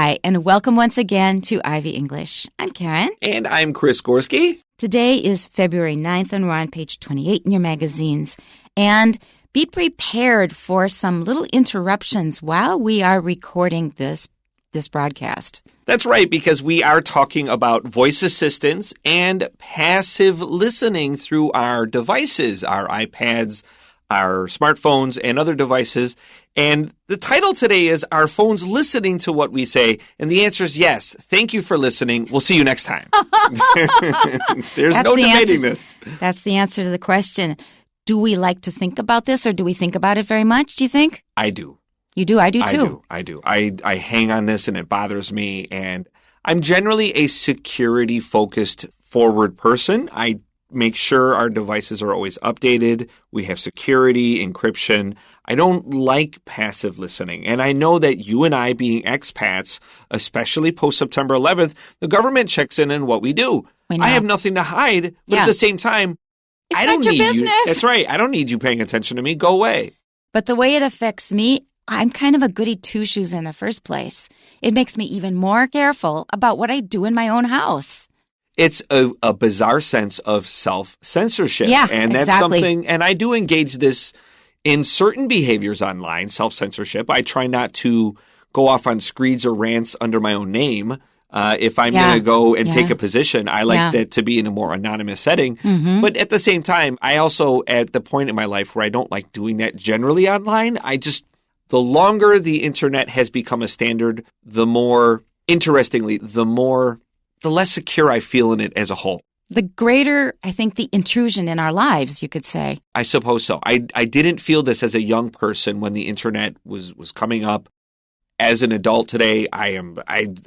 Hi, and welcome once again to Ivy English. I'm Karen. And I'm Chris Gorski. Today is February 9th, and we're on page 28 in your magazines. And be prepared for some little interruptions while we are recording this broadcast. That's right, because we are talking about voice assistants and passive listening through our devices, our iPads, our smartphones, and other devices. And the title today is, Are Phones Listening to What We Say? And the answer is yes. Thank you for listening. We'll see you next time. There's no debating this. That's the answer to the question. Do we like to think about this, or do we think about it very much, do you think? I do. You do? I do too. I do. I hang on this and it bothers me. And I'm generally a security-focused forward person. I make sure our devices are always updated. We have security, encryption. I don't like passive listening. And I know that you and I, being expats, especially post-September 11th, the government checks in on what we do. I have nothing to hide, but at the same time, I don't need you. That's right. I don't need you paying attention to me. Go away. But the way it affects me, I'm kind of a goody two-shoes in the first place. It makes me even more careful about what I do in my own house. It's a bizarre sense of self-censorship. Yeah, and that's exactly. something, and I do engage this in certain behaviors online, self-censorship. I try not to go off on screeds or rants under my own name. If I'm going to go and take a position, I like that to be in a more anonymous setting. Mm-hmm. But at the same time, I also, at the point in my life where I don't like doing that generally online, the longer the internet has become a standard, the more, interestingly, the less secure I feel in it as a whole. The greater, I think, the intrusion in our lives, you could say. I suppose so. I didn't feel this as a young person when the internet was coming up. As an adult today, I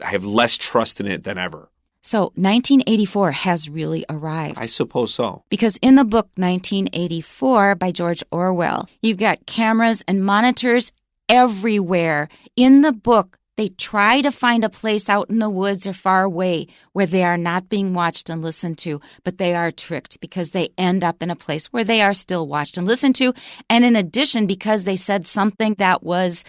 have less trust in it than ever. So 1984 has really arrived. I suppose so. Because in the book 1984 by George Orwell, you've got cameras and monitors everywhere. In the book, they try to find a place out in the woods or far away where they are not being watched and listened to, but they are tricked because they end up in a place where they are still watched and listened to. And in addition, because they said something that was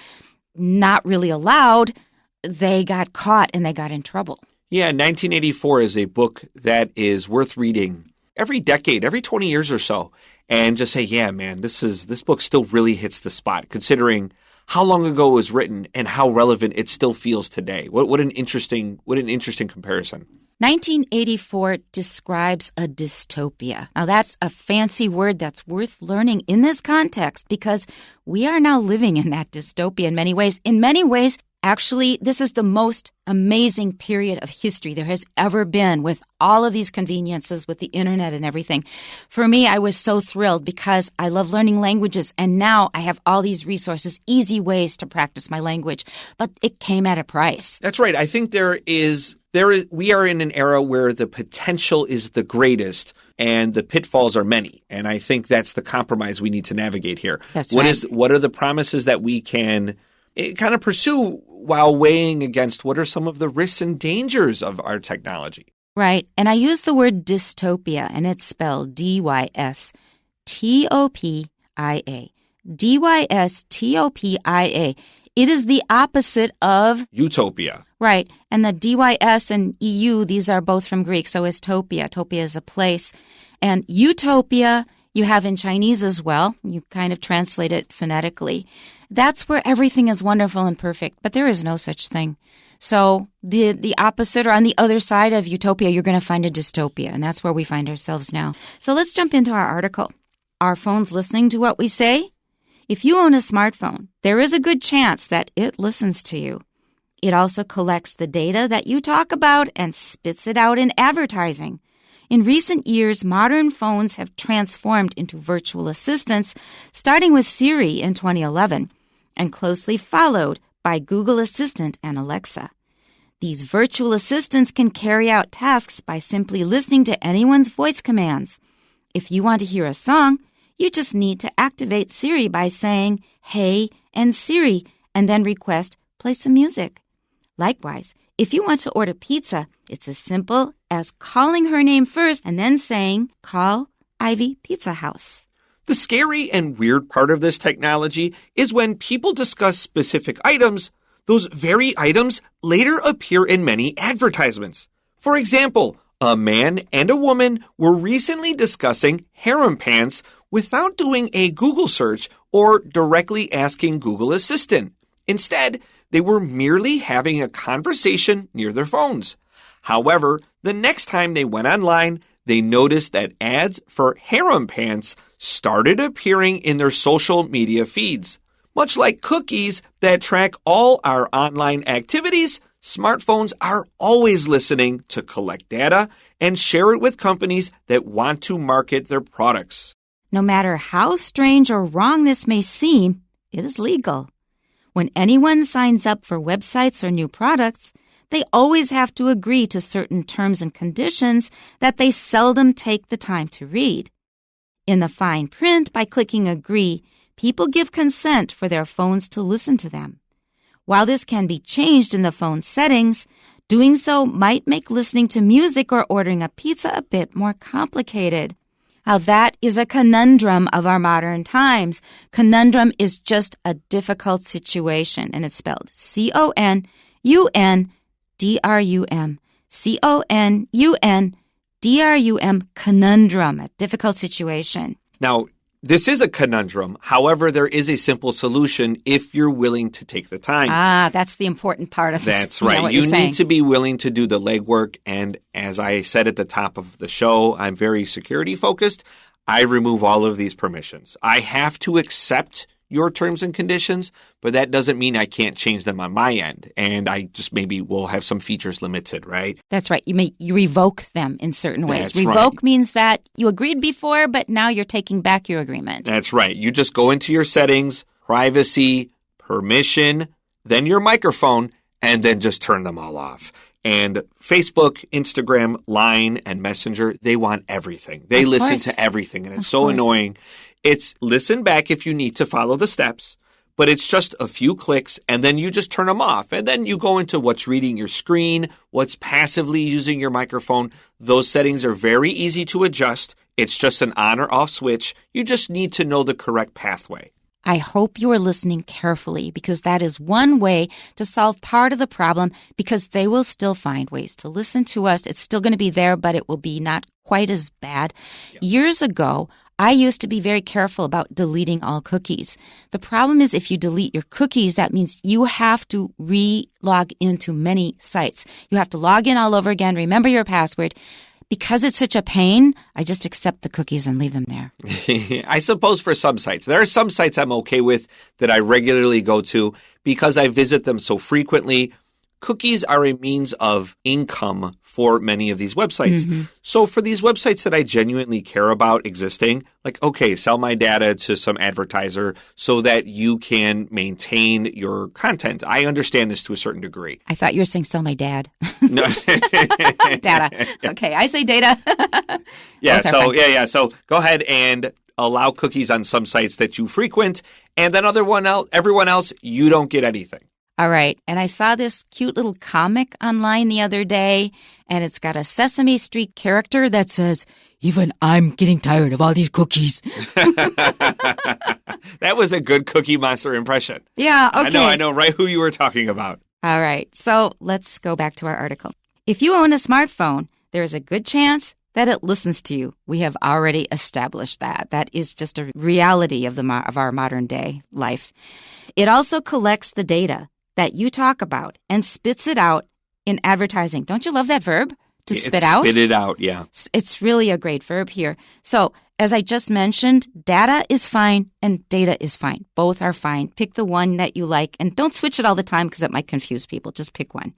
not really allowed, they got caught and they got in trouble. Yeah, 1984 is a book that is worth reading every decade, every 20 years or so, and just say, yeah, man, this book still really hits the spot, considering how long ago it was written and how relevant it still feels today. What an interesting comparison. 1984 describes a dystopia. Now, that's a fancy word that's worth learning in this context because we are now living in that dystopia in many ways. In many ways, actually, this is the most amazing period of history there has ever been with all of these conveniences with the internet and everything. For me, I was so thrilled because I love learning languages, and now I have all these resources, easy ways to practice my language. But it came at a price. That's right. I think we are in an era where the potential is the greatest and the pitfalls are many. And I think that's the compromise we need to navigate here. That's right. What are the promises that we can kind of pursue while weighing against what are some of the risks and dangers of our technology? Right. And I use the word dystopia, and it's spelled D-Y-S-T-O-P-I-A. D-Y-S-T-O-P-I-A. It is the opposite of utopia. Right. And the D-Y-S and EU, these are both from Greek. So is topia. Topia is a place. And utopia you have in Chinese as well. You kind of translate it phonetically. That's where everything is wonderful and perfect, but there is no such thing. So the opposite, or on the other side of utopia, you're going to find a dystopia, and that's where we find ourselves now. So let's jump into our article. Are phones listening to what we say? If you own a smartphone, there is a good chance that it listens to you. It also collects the data that you talk about and spits it out in advertising. In recent years, modern phones have transformed into virtual assistants, starting with Siri in 2011, and closely followed by Google Assistant and Alexa. These virtual assistants can carry out tasks by simply listening to anyone's voice commands. If you want to hear a song, you just need to activate Siri by saying, "Hey," and Siri, and then request, "Play some music." Likewise, if you want to order pizza, it's as simple as calling her name first and then saying, "Call Ivy Pizza House." The scary and weird part of this technology is when people discuss specific items, those very items later appear in many advertisements. For example, a man and a woman were recently discussing harem pants without doing a Google search or directly asking Google Assistant. Instead, they were merely having a conversation near their phones. However, the next time they went online, they noticed that ads for harem pants started appearing in their social media feeds. Much like cookies that track all our online activities, smartphones are always listening to collect data and share it with companies that want to market their products. No matter how strange or wrong this may seem, it is legal. When anyone signs up for websites or new products, they always have to agree to certain terms and conditions that they seldom take the time to read. In the fine print, by clicking agree, people give consent for their phones to listen to them. While this can be changed in the phone settings, doing so might make listening to music or ordering a pizza a bit more complicated. Now, that is a conundrum of our modern times. Conundrum is just a difficult situation, and it's spelled C-O-N-U-N-D-R-U-M. C-O-N-U-N-D-R-U-M, conundrum, a difficult situation. Now, this is a conundrum. However, there is a simple solution if you're willing to take the time. That's the important part of this. That's right. You need to be willing to do the legwork. And as I said at the top of the show, I'm very security focused. I remove all of these permissions. I have to accept your terms and conditions, but that doesn't mean I can't change them on my end. And I just maybe will have some features limited, right? That's right. You revoke them in certain ways. That's revoke right. Means that you agreed before, but now you're taking back your agreement. That's right. You just go into your settings, privacy, permission, then your microphone, and then just turn them all off. And Facebook, Instagram, Line, and Messenger, they want everything. They listen to everything, and it's so annoying. It's listen back if you need to follow the steps, but it's just a few clicks, and then you just turn them off. And then you go into what's reading your screen, what's passively using your microphone. Those settings are very easy to adjust. It's just an on or off switch. You just need to know the correct pathway. I hope you are listening carefully, because that is one way to solve part of the problem, because they will still find ways to listen to us. It's still going to be there, but it will be not quite as bad. Yep. Years ago, I used to be very careful about deleting all cookies. The problem is if you delete your cookies, that means you have to re-log into many sites. You have to log in all over again, remember your password. Because it's such a pain, I just accept the cookies and leave them there. I suppose for some sites. There are some sites I'm okay with that I regularly go to because I visit them so frequently. Cookies are a means of income for many of these websites. Mm-hmm. So for these websites that I genuinely care about existing, like, okay, sell my data to some advertiser so that you can maintain your content. I understand this to a certain degree. I thought you were saying sell my dad. No. Data. Okay, I say data. Yeah, so go ahead and allow cookies on some sites that you frequent, and then everyone else, you don't get anything. All right. And I saw this cute little comic online the other day, and it's got a Sesame Street character that says, "Even I'm getting tired of all these cookies." That was a good Cookie Monster impression. Yeah, okay. I know right who you were talking about. All right. So let's go back to our article. If you own a smartphone, there is a good chance that it listens to you. We have already established that. That is just a reality of our modern day life. It also collects the data that you talk about and spits it out in advertising. Don't you love that verb? To spit out? Spit it out, yeah. It's really a great verb here. So, as I just mentioned, data is fine and data is fine. Both are fine. Pick the one that you like, and don't switch it all the time because it might confuse people. Just pick one.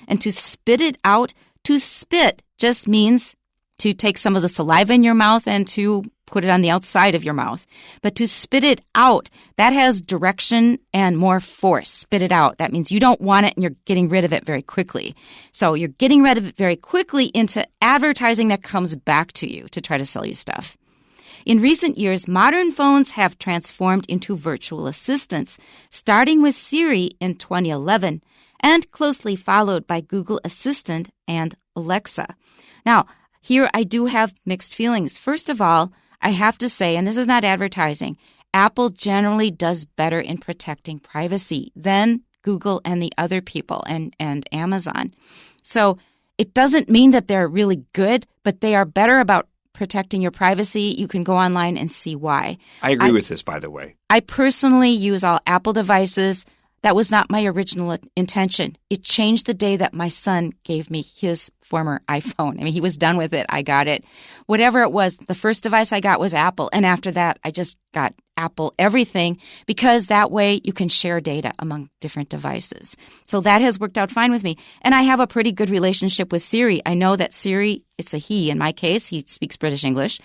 And to spit it out, to spit just means to take some of the saliva in your mouth and to put it on the outside of your mouth. But to spit it out, that has direction and more force. Spit it out. That means you don't want it and you're getting rid of it very quickly. So you're getting rid of it very quickly into advertising that comes back to you to try to sell you stuff. In recent years, modern phones have transformed into virtual assistants, starting with Siri in 2011 and closely followed by Google Assistant and Alexa. Now, here I do have mixed feelings. First of all, I have to say, and this is not advertising, Apple generally does better in protecting privacy than Google and the other people and Amazon. So it doesn't mean that they're really good, but they are better about protecting your privacy. You can go online and see why. I agree with this, by the way. I personally use all Apple devices. That was not my original intention. It changed the day that my son gave me his former iPhone. I mean, he was done with it. I got it. Whatever it was, the first device I got was Apple. And after that, I just got Apple everything because that way you can share data among different devices. So that has worked out fine with me. And I have a pretty good relationship with Siri. I know that Siri, it's a he in my case, he speaks British English,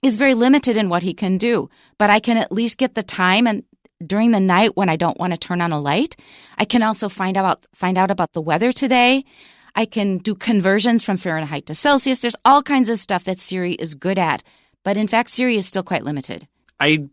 is very limited in what he can do. But I can at least get the time and during the night when I don't want to turn on a light. I can also find out about the weather today. I can do conversions from Fahrenheit to Celsius. There's all kinds of stuff that Siri is good at. But in fact, Siri is still quite limited. I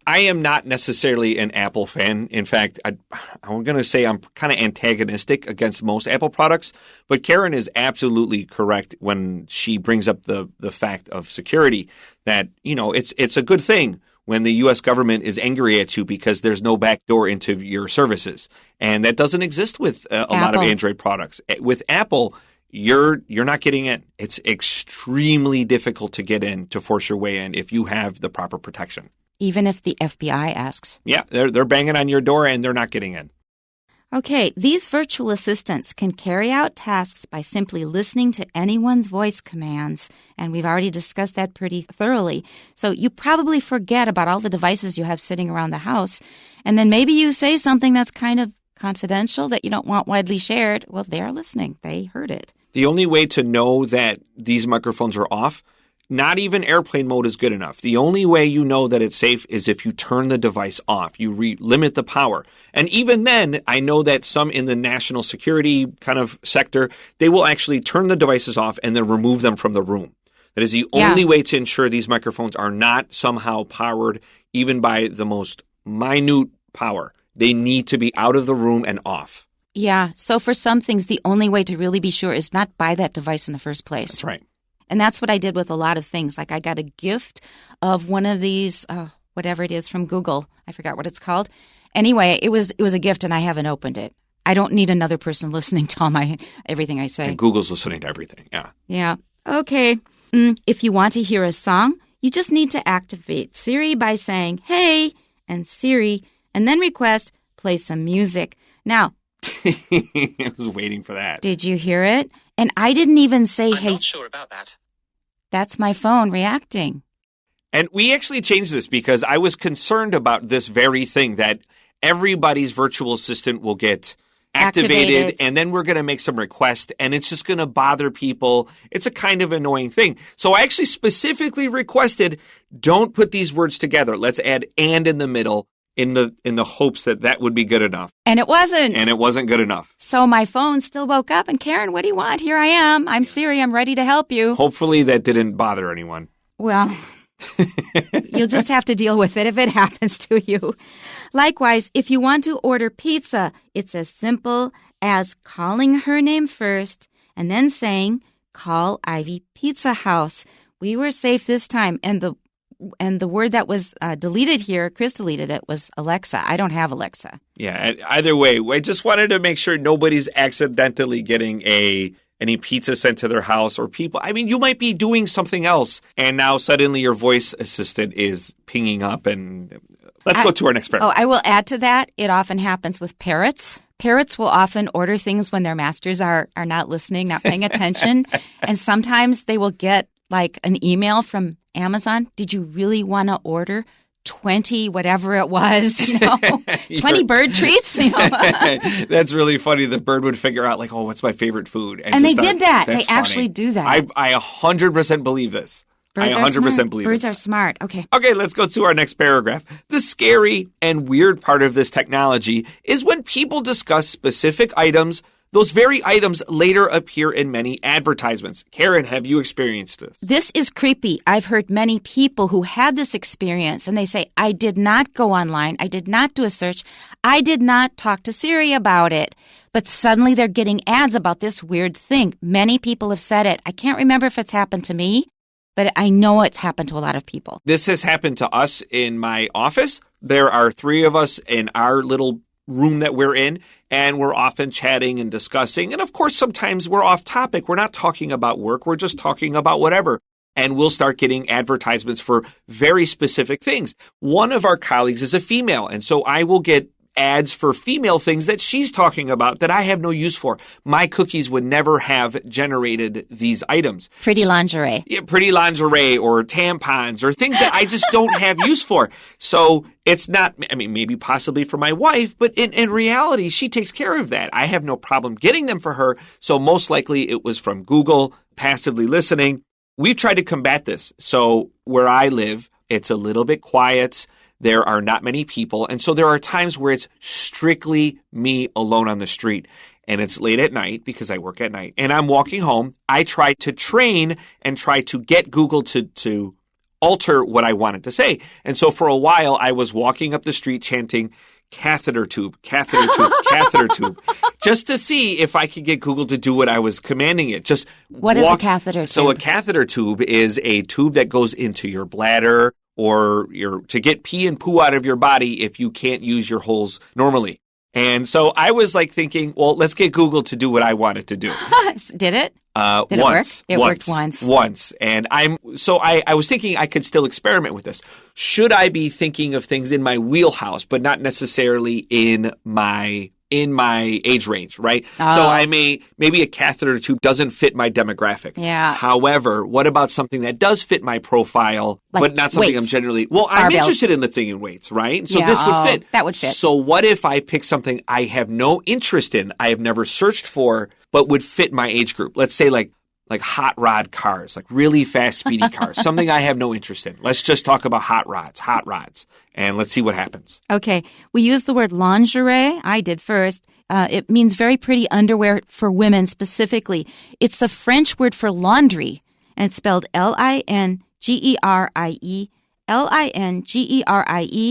am not necessarily an Apple fan. In fact, I'm going to say I'm kind of antagonistic against most Apple products. But Karen is absolutely correct when she brings up the fact of security that, it's a good thing when the U.S. government is angry at you because there's no backdoor into your services. And that doesn't exist with a lot of Android products. With Apple, you're not getting in. It's extremely difficult to get in, to force your way in if you have the proper protection. Even if the FBI asks. Yeah, they're banging on your door and they're not getting in. Okay, these virtual assistants can carry out tasks by simply listening to anyone's voice commands, and we've already discussed that pretty thoroughly. So you probably forget about all the devices you have sitting around the house, and then maybe you say something that's kind of confidential that you don't want widely shared. Well, they're listening. They heard it. The only way to know that these microphones are off, not even airplane mode is good enough. The only way you know that it's safe is if you turn the device off. You limit the power. And even then, I know that some in the national security kind of sector, they will actually turn the devices off and then remove them from the room. That is the only way to ensure these microphones are not somehow powered even by the most minute power. They need to be out of the room and off. Yeah. So for some things, the only way to really be sure is not buy that device in the first place. That's right. And that's what I did with a lot of things. Like I got a gift of one of these, whatever it is from Google. I forgot what it's called. Anyway, it was a gift and I haven't opened it. I don't need another person listening to everything I say. And Google's listening to everything, yeah. Yeah. Okay. If you want to hear a song, you just need to activate Siri by saying, hey, and Siri, and then request, play some music. Now, I was waiting for that. Did you hear it? And I didn't even say, hey. I'm not sure about that. That's my phone reacting. And we actually changed this because I was concerned about this very thing, that everybody's virtual assistant will get activated and then we're going to make some request and it's just going to bother people. It's a kind of annoying thing. So I actually specifically requested, don't put these words together. Let's add and in the middle. In the hopes that would be good enough. And it wasn't. And it wasn't good enough. So my phone still woke up and Karen, what do you want? Here I am. I'm Siri. I'm ready to help you. Hopefully that didn't bother anyone. Well, you'll just have to deal with it if it happens to you. Likewise, if you want to order pizza, it's as simple as calling her name first and then saying, call Ivy Pizza House. We were safe this time. And the word that was deleted here, Chris deleted it, was Alexa. I don't have Alexa. Yeah, either way, I just wanted to make sure nobody's accidentally getting any pizza sent to their house or people. I mean, you might be doing something else, and now suddenly your voice assistant is pinging up. And let's go to our next paragraph. Oh, I will add to that. It often happens with parrots. Parrots will often order things when their masters are not listening, not paying attention. And sometimes they will get like an email from Amazon. Did you really want to order 20 whatever it was, 20 bird treats? That's really funny. The bird would figure out like, oh, what's my favorite food? And they did that. They actually do that. I 100% believe this. Birds I 100% believe Birds this. are smart. Okay. Okay, let's go to our next paragraph. The scary and weird part of this technology is when people discuss specific items. Those very items later appear in many advertisements. Karen, have you experienced this? This is creepy. I've heard many people who had this experience, and they say, I did not go online. I did not do a search. I did not talk to Siri about it. But suddenly they're getting ads about this weird thing. Many people have said it. I can't remember if it's happened to me, but I know it's happened to a lot of people. This has happened to us in my office. There are 3 of us in our little room that we're in, and we're often chatting and discussing. And of course, sometimes we're off topic. We're not talking about work. We're just talking about whatever. And we'll start getting advertisements for very specific things. One of our colleagues is a female, and so I will get ads for female things that she's talking about that I have no use for. My cookies would never have generated these items. Pretty lingerie. Yeah, pretty lingerie or tampons or things that I just don't have use for. So it's not, I mean, maybe possibly for my wife, but in reality, she takes care of that. I have no problem getting them for her. So most likely it was from Google, passively listening. We've tried to combat this. So where I live, it's a little bit quiet. There are not many people. And so there are times where it's strictly me alone on the street. And it's late at night because I work at night. And I'm walking home. I try to train and try to get Google to alter what I wanted to say. And so for a while, I was walking up the street chanting, catheter tube, catheter tube, catheter tube, just to see if I could get Google to do what I was commanding it. Just What is a catheter tube? So a catheter tube is a tube that goes into your bladder or to get pee and poo out of your body if you can't use your holes normally. And so I was like thinking, well, let's get Google to do what I wanted to do. Did it? Did once. It worked once. Once. And I was thinking I could still experiment with this. Should I be thinking of things in my wheelhouse, but not necessarily in my age range, right? Oh. So maybe a catheter tube doesn't fit my demographic. Yeah. However, what about something that does fit my profile, but not something weights. I'm generally, I'm interested in lifting in weights, right? So this would fit. That would fit. So what if I pick something I have no interest in, I have never searched for, but would fit my age group? Let's say like hot rod cars, like really fast, speedy cars, something I have no interest in. Let's just talk about hot rods, and let's see what happens. Okay. We use the word lingerie. I did first. It means very pretty underwear for women specifically. It's a French word for laundry, and it's spelled Lingerie. Lingerie.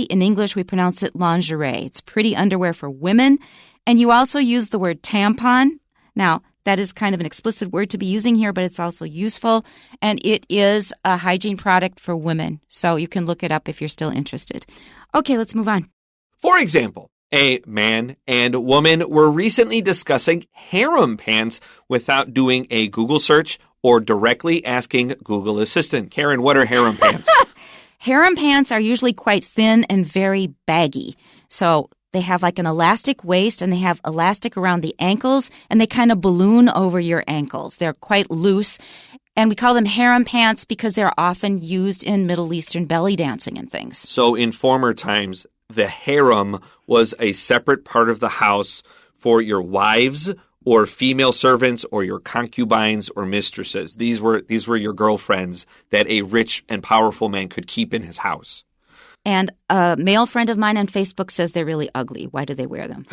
In English, we pronounce it lingerie. It's pretty underwear for women. And you also use the word tampon. Now, that is kind of an explicit word to be using here, but it's also useful. And it is a hygiene product for women. So you can look it up if you're still interested. Okay, let's move on. For example, a man and woman were recently discussing harem pants without doing a Google search or directly asking Google Assistant. Karen, what are harem pants? Harem pants are usually quite thin and very baggy. So they have like an elastic waist and they have elastic around the ankles and they kind of balloon over your ankles. They're quite loose. And we call them harem pants because they're often used in Middle Eastern belly dancing and things. So in former times, the harem was a separate part of the house for your wives or female servants or your concubines or mistresses. These were your girlfriends that a rich and powerful man could keep in his house. And a male friend of mine on Facebook says they're really ugly. Why do they wear them?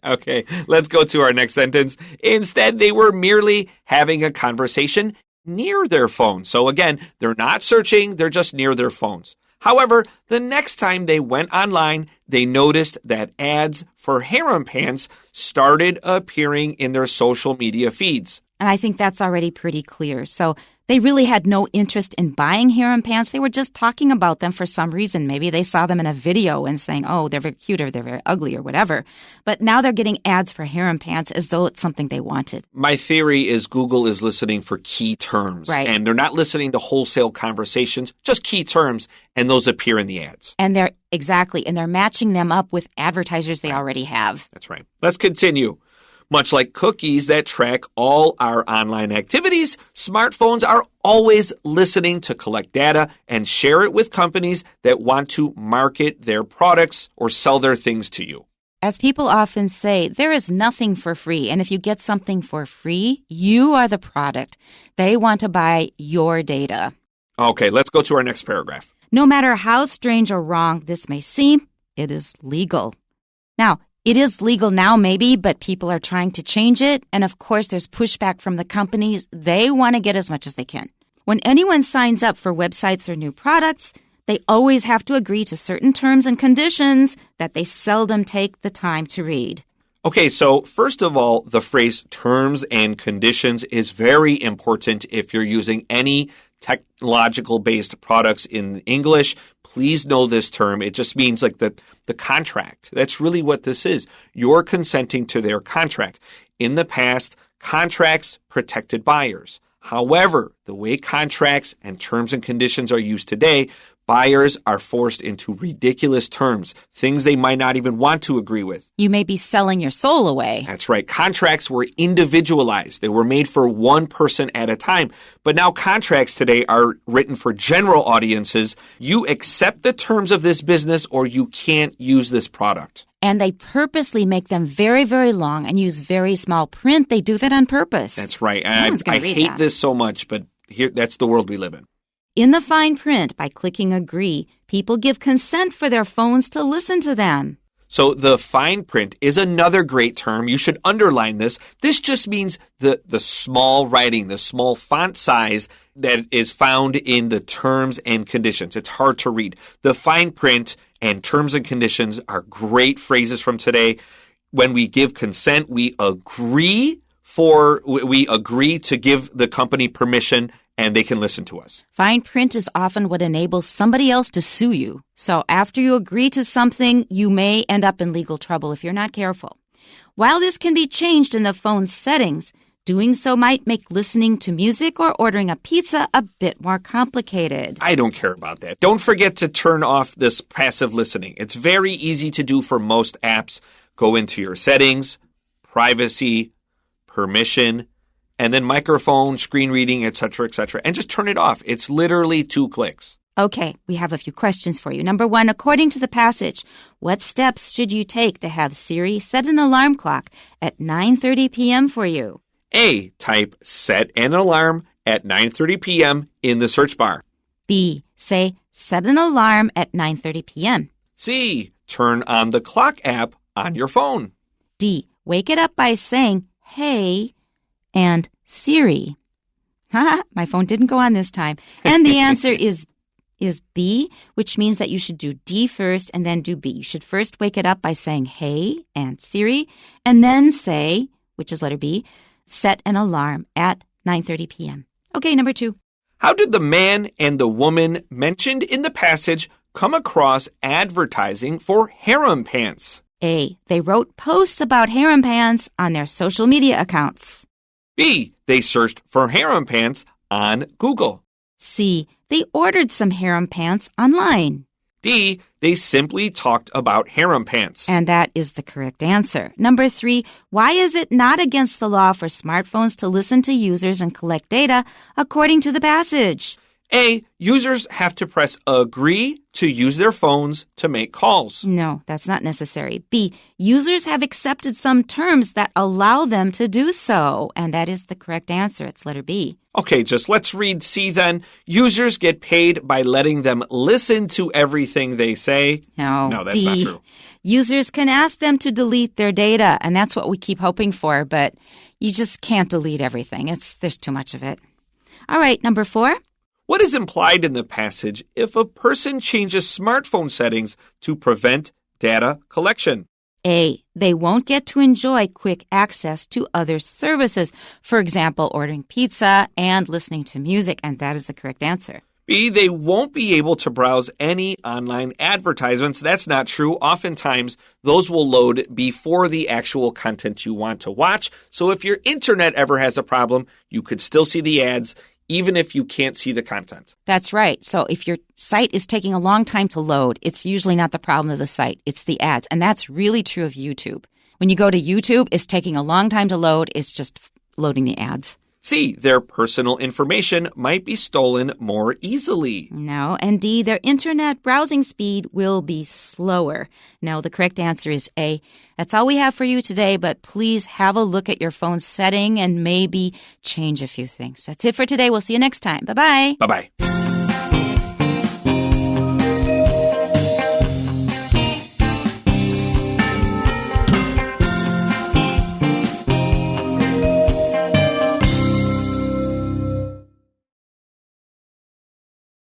Okay, let's go to our next sentence. Instead, they were merely having a conversation near their phone. So again, they're not searching, they're just near their phones. However, the next time they went online, they noticed that ads for harem pants started appearing in their social media feeds. And I think that's already pretty clear. So they really had no interest in buying harem pants. They were just talking about them for some reason. Maybe they saw them in a video and saying, oh, they're very cute or they're very ugly or whatever. But now they're getting ads for harem pants as though it's something they wanted. My theory is Google is listening for key terms. Right. And they're not listening to wholesale conversations, just key terms, and those appear in the ads. And they're matching them up with advertisers they already have. That's right. Let's continue. Much like cookies that track all our online activities, smartphones are always listening to collect data and share it with companies that want to market their products or sell their things to you. As people often say, there is nothing for free. And if you get something for free, you are the product. They want to buy your data. Okay, let's go to our next paragraph. No matter how strange or wrong this may seem, it is legal. Now, it is legal now, maybe, but people are trying to change it. And of course, there's pushback from the companies. They want to get as much as they can. When anyone signs up for websites or new products, they always have to agree to certain terms and conditions that they seldom take the time to read. Okay, so first of all, the phrase terms and conditions is very important if you're using any technological-based products in English. Please know this term. It just means like the contract. That's really what this is. You're consenting to their contract. In the past, contracts protected buyers. However, the way contracts and terms and conditions are used today, buyers are forced into ridiculous terms, things they might not even want to agree with. You may be selling your soul away. That's right. Contracts were individualized. They were made for one person at a time. But now contracts today are written for general audiences. You accept the terms of this business or you can't use this product. And they purposely make them very, very long and use very small print. They do that on purpose. That's right. And I hate this so much, but here that's the world we live in. In the fine print, by clicking agree, people give consent for their phones to listen to them. So the fine print is another great term. You should underline this. This just means the small writing, the small font size that is found in the terms and conditions. It's hard to read. The fine print and terms and conditions are great phrases from today. When we give consent, we agree to give the company permission and they can listen to us. Fine print is often what enables somebody else to sue you. So after you agree to something, you may end up in legal trouble if you're not careful. While this can be changed in the phone's settings, doing so might make listening to music or ordering a pizza a bit more complicated. I don't care about that. Don't forget to turn off this passive listening. It's very easy to do for most apps. Go into your settings, privacy, permission, and then microphone, screen reading, etc., and just turn it off. It's literally 2 clicks. Okay, we have a few questions for you. Number 1, according to the passage, what steps should you take to have Siri set an alarm clock at 9:30 p.m. for you? A, type set an alarm at 9:30 p.m. in the search bar. B, say set an alarm at 9:30 p.m. C, turn on the clock app on your phone. D, wake it up by saying, hey, and Siri. My phone didn't go on this time. And the answer is B, which means that you should do D first and then do B. You should first wake it up by saying, hey, and Siri, and then say, which is letter B, set an alarm at 9:30 p.m. Okay, number 2. How did the man and the woman mentioned in the passage come across advertising for harem pants? A, they wrote posts about harem pants on their social media accounts. B, they searched for harem pants on Google. C, they ordered some harem pants online. D, they simply talked about harem pants. And that is the correct answer. Number 3, why is it not against the law for smartphones to listen to users and collect data according to the passage? A, users have to press agree to use their phones to make calls. No, that's not necessary. B, users have accepted some terms that allow them to do so. And that is the correct answer. It's letter B. Okay, just let's read C then. Users get paid by letting them listen to everything they say. No, that's D. not true. Users can ask them to delete their data, and that's what we keep hoping for, but you just can't delete everything. There's too much of it. All right, number 4. What is implied in the passage if a person changes smartphone settings to prevent data collection? A, they won't get to enjoy quick access to other services. For example, ordering pizza and listening to music, and that is the correct answer. B, they won't be able to browse any online advertisements. That's not true. Oftentimes, those will load before the actual content you want to watch. So if your internet ever has a problem, you could still see the ads even if you can't see the content. That's right. So if your site is taking a long time to load, it's usually not the problem of the site. It's the ads. And that's really true of YouTube. When you go to YouTube, it's taking a long time to load. It's just loading the ads. C, their personal information might be stolen more easily. No. And D, their internet browsing speed will be slower. No, the correct answer is A. That's all we have for you today, but please have a look at your phone setting and maybe change a few things. That's it for today. We'll see you next time. Bye-bye. Bye-bye.